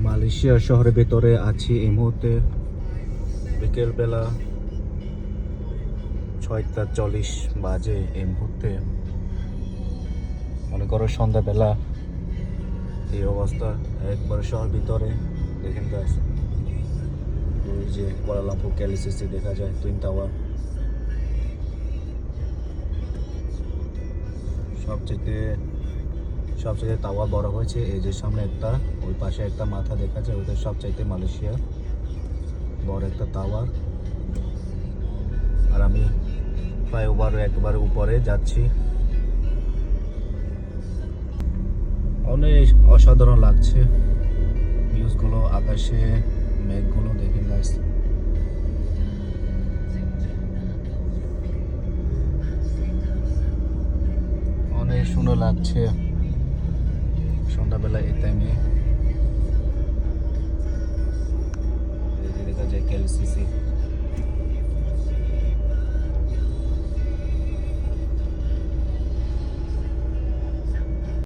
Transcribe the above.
Malaysia শহরের ভেতরে আছি এই মুহূর্তে। বিকেলবেলা 6:40 বাজে এই মুহূর্তে। মনে করো সন্ধ্যাবেলা এই অবস্থা একবারে শহর ভিতরে। দেখেন গাইস, ওই যে কুয়ালালামপুর কেলিসিসি দেখা যায়, টুইন টাওয়ার। সবচেয়ে টাওয়ার বড় হয়েছে এই যে সামনে একটা, ওই পাশে একটা মাথা দেখা যায়, ওদের সবচাইতে মালয়েশিয়া বড় একটা টাওয়ার। আর আমি ফ্লাইওভার একবারে উপরে যাচ্ছি। অনেক অসাধারণ লাগছে ভিউজগুলো, আকাশে মেঘগুলো দেখেন গাইস। অনেক সুন্দর লাগছে সন্ধ্যাবেলা এই টাইমে। দেখা যায় কেএলসিসি।